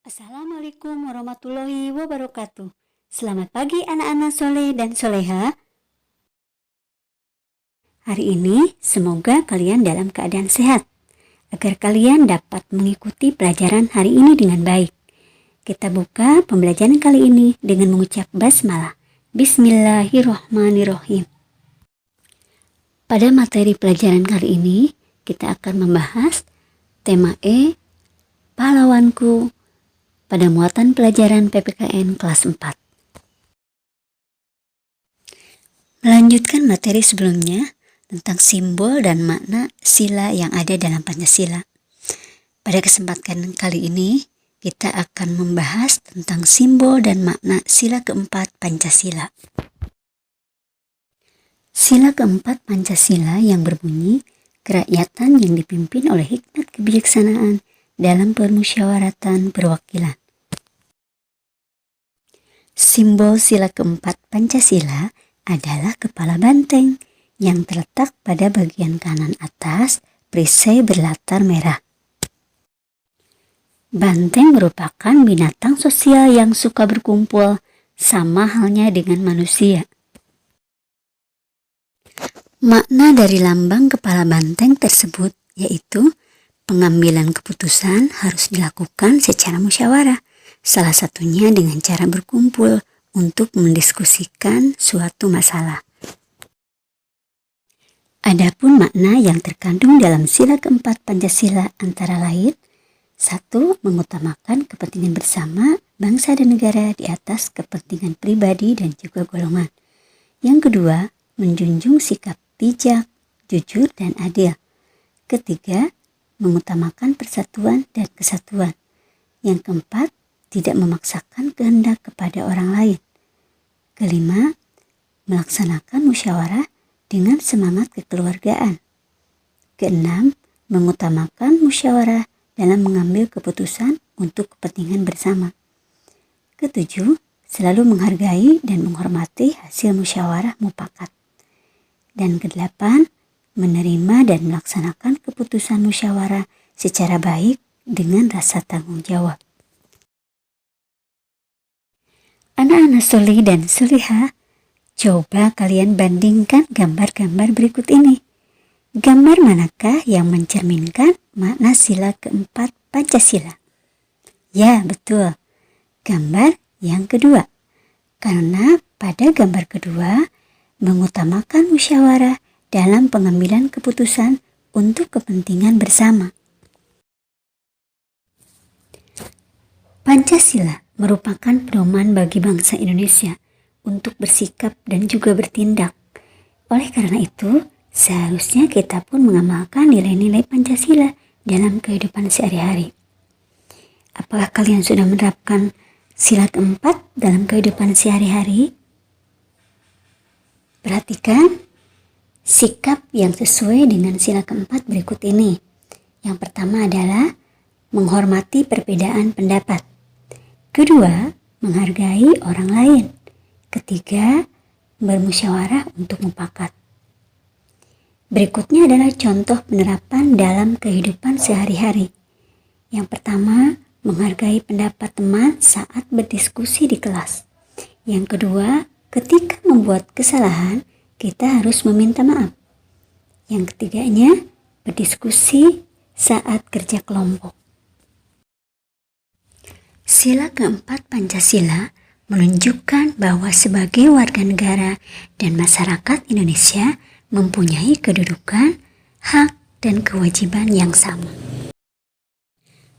Assalamualaikum warahmatullahi wabarakatuh. Selamat pagi anak-anak soleh dan soleha. Hari ini semoga kalian dalam keadaan sehat, agar kalian dapat mengikuti pelajaran hari ini dengan baik. Kita buka pembelajaran kali ini dengan mengucap basmalah. Bismillahirrohmanirrohim. Pada materi pelajaran kali ini, kita akan membahas tema E, pahlawanku, pada muatan pelajaran PPKN kelas 4. Melanjutkan materi sebelumnya tentang simbol dan makna sila yang ada dalam Pancasila. Pada kesempatan kali ini, kita akan membahas tentang simbol dan makna sila keempat Pancasila. Sila keempat Pancasila yang berbunyi, kerakyatan yang dipimpin oleh hikmat kebijaksanaan dalam permusyawaratan perwakilan. Simbol sila keempat Pancasila adalah kepala banteng yang terletak pada bagian kanan atas perisai berlatar merah. Banteng merupakan binatang sosial yang suka berkumpul, sama halnya dengan manusia. Makna dari lambang kepala banteng tersebut yaitu pengambilan keputusan harus dilakukan secara musyawarah, salah satunya dengan cara berkumpul untuk mendiskusikan suatu masalah. Adapun makna yang terkandung dalam sila keempat Pancasila antara lain: 1. Mengutamakan kepentingan bersama bangsa dan negara di atas kepentingan pribadi dan juga golongan. Yang kedua, menjunjung sikap bijak, jujur, dan adil. Ketiga, mengutamakan persatuan dan kesatuan. Yang keempat, tidak memaksakan kehendak kepada orang lain. Kelima, melaksanakan musyawarah dengan semangat kekeluargaan. Keenam, mengutamakan musyawarah dalam mengambil keputusan untuk kepentingan bersama. Ketujuh, selalu menghargai dan menghormati hasil musyawarah mufakat. Dan kedelapan, menerima dan melaksanakan keputusan musyawarah secara baik dengan rasa tanggung jawab. Anak-anak soleh dan soleha, coba kalian bandingkan gambar-gambar berikut ini. Gambar manakah yang mencerminkan makna sila keempat Pancasila? Ya, betul. Gambar yang kedua. Karena pada gambar kedua, mengutamakan musyawarah dalam pengambilan keputusan untuk kepentingan bersama. Pancasila merupakan pedoman bagi bangsa Indonesia untuk bersikap dan juga bertindak. Oleh karena itu, seharusnya kita pun mengamalkan nilai-nilai Pancasila dalam kehidupan sehari-hari. Apakah kalian sudah menerapkan sila keempat dalam kehidupan sehari-hari? Perhatikan sikap yang sesuai dengan sila keempat berikut ini. Yang pertama adalah menghormati perbedaan pendapat. Kedua, menghargai orang lain. Ketiga, bermusyawarah untuk mufakat. Berikutnya adalah contoh penerapan dalam kehidupan sehari-hari. Yang pertama, menghargai pendapat teman saat berdiskusi di kelas. Yang kedua, ketika membuat kesalahan, kita harus meminta maaf. Yang ketiganya, berdiskusi saat kerja kelompok. Sila keempat Pancasila menunjukkan bahwa sebagai warga negara dan masyarakat Indonesia mempunyai kedudukan, hak, dan kewajiban yang sama.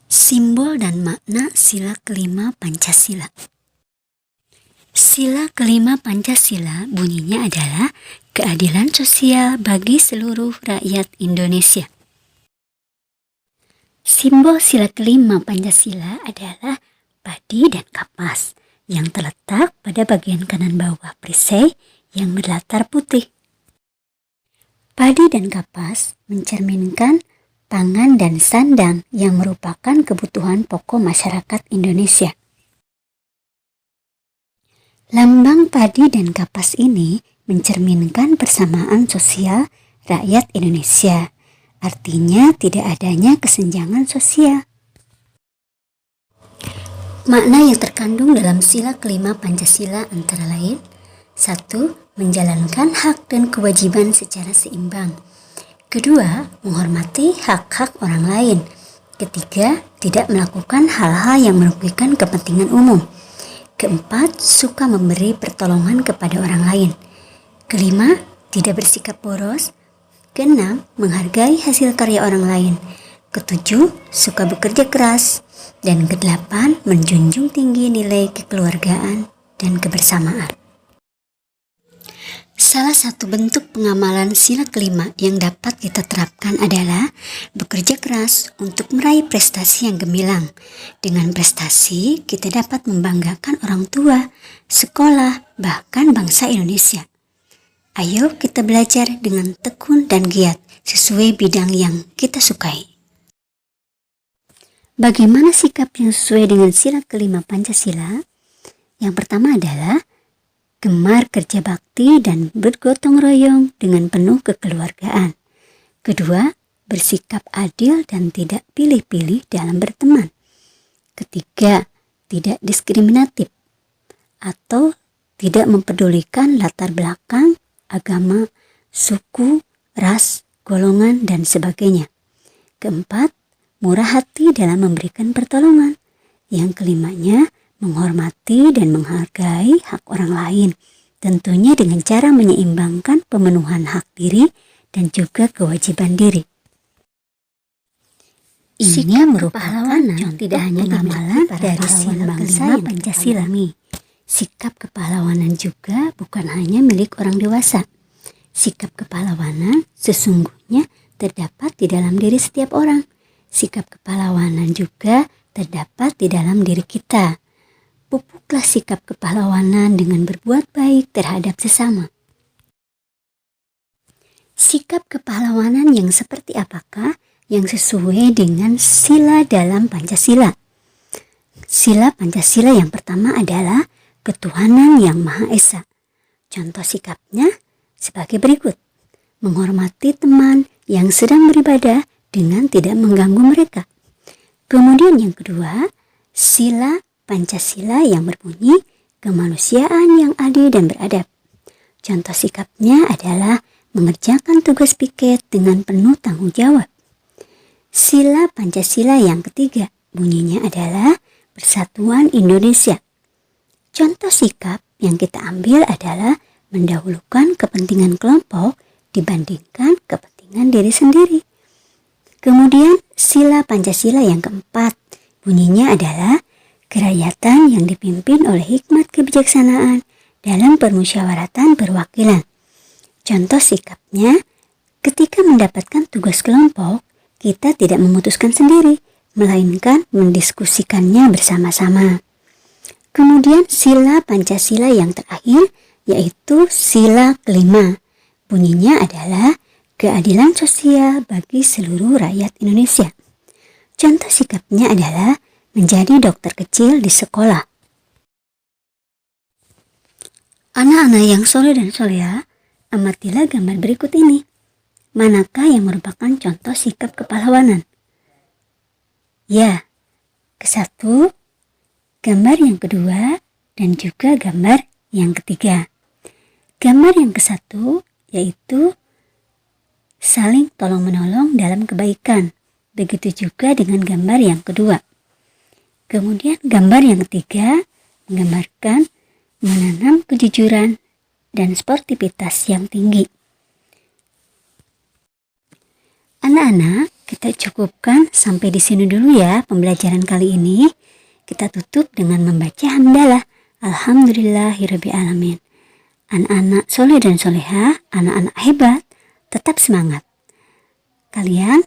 Simbol dan makna sila kelima Pancasila. Sila kelima Pancasila bunyinya adalah keadilan sosial bagi seluruh rakyat Indonesia. Simbol sila kelima Pancasila adalah padi dan kapas yang terletak pada bagian kanan bawah perisai yang berlatar putih. Padi dan kapas mencerminkan pangan dan sandang yang merupakan kebutuhan pokok masyarakat Indonesia. Lambang padi dan kapas ini mencerminkan persamaan sosial rakyat Indonesia. Artinya tidak adanya kesenjangan sosial. Makna yang terkandung dalam sila kelima Pancasila antara lain: 1. Menjalankan hak dan kewajiban secara seimbang. 2. Menghormati hak-hak orang lain. 3. Tidak melakukan hal-hal yang merugikan kepentingan umum. 4. Suka memberi pertolongan kepada orang lain. 5. Tidak bersikap boros. 6. Menghargai hasil karya orang lain. 7. Suka bekerja keras. Dan 8. Menjunjung tinggi nilai kekeluargaan dan kebersamaan. Salah satu bentuk pengamalan sila kelima yang dapat kita terapkan adalah bekerja keras untuk meraih prestasi yang gemilang. Dengan prestasi, kita dapat membanggakan orang tua, sekolah, bahkan bangsa Indonesia. Ayo kita belajar dengan tekun dan giat sesuai bidang yang kita sukai. Bagaimana sikap yang sesuai dengan sila kelima Pancasila? Yang pertama adalah gemar kerja bakti dan bergotong royong dengan penuh kekeluargaan. Kedua, bersikap adil dan tidak pilih-pilih dalam berteman. Ketiga, tidak diskriminatif atau tidak mempedulikan latar belakang, agama, suku, ras, golongan, dan sebagainya. Keempat, murah hati dalam memberikan pertolongan. Yang kelimanya, menghormati dan menghargai hak orang lain, tentunya dengan cara menyeimbangkan pemenuhan hak diri dan juga kewajiban diri. Ini merupakan tidak hanya amalan dari sila bangsa Pancasila. Sikap kepahlawanan juga bukan hanya milik orang dewasa. Sikap kepahlawanan sesungguhnya terdapat di dalam diri setiap orang. Sikap kepahlawanan juga terdapat di dalam diri kita. Pupuklah sikap kepahlawanan dengan berbuat baik terhadap sesama. Sikap kepahlawanan yang seperti apakah yang sesuai dengan sila dalam Pancasila? Sila Pancasila yang pertama adalah ketuhanan yang Maha Esa. Contoh sikapnya sebagai berikut: menghormati teman yang sedang beribadah dengan tidak mengganggu mereka. Kemudian yang kedua, sila Pancasila yang berbunyi kemanusiaan yang adil dan beradab. Contoh sikapnya adalah mengerjakan tugas piket dengan penuh tanggung jawab. Sila Pancasila yang ketiga bunyinya adalah persatuan Indonesia. Contoh sikap yang kita ambil adalah mendahulukan kepentingan kelompok dibandingkan kepentingan diri sendiri. Kemudian sila Pancasila yang keempat bunyinya adalah kerakyatan yang dipimpin oleh hikmat kebijaksanaan dalam permusyawaratan perwakilan. Contoh sikapnya, ketika mendapatkan tugas kelompok, kita tidak memutuskan sendiri, melainkan mendiskusikannya bersama-sama. Kemudian sila Pancasila yang terakhir yaitu sila kelima. Bunyinya adalah keadilan sosial bagi seluruh rakyat Indonesia. Contoh sikapnya adalah menjadi dokter kecil di sekolah. Anak-anak yang soleh dan soleha, amatilah gambar berikut ini. Manakah yang merupakan contoh sikap kepahlawanan? Ya, ke-1, gambar yang kedua, dan juga gambar yang ketiga. Gambar yang ke-1 yaitu saling tolong-menolong dalam kebaikan. Begitu juga dengan gambar yang kedua. Kemudian gambar yang ketiga menggambarkan menanam kejujuran dan sportivitas yang tinggi. Anak-anak, kita cukupkan sampai di sini dulu ya pembelajaran kali ini. Kita tutup dengan membaca hamdalah. Alhamdulillahirrabbilalamin. Anak-anak soleh dan soleha, anak-anak hebat, tetap semangat. Kalian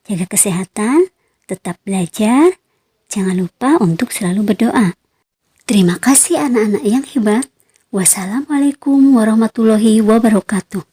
jaga kesehatan, tetap belajar, jangan lupa untuk selalu berdoa. Terima kasih anak-anak yang hebat. Wassalamualaikum warahmatullahi wabarakatuh.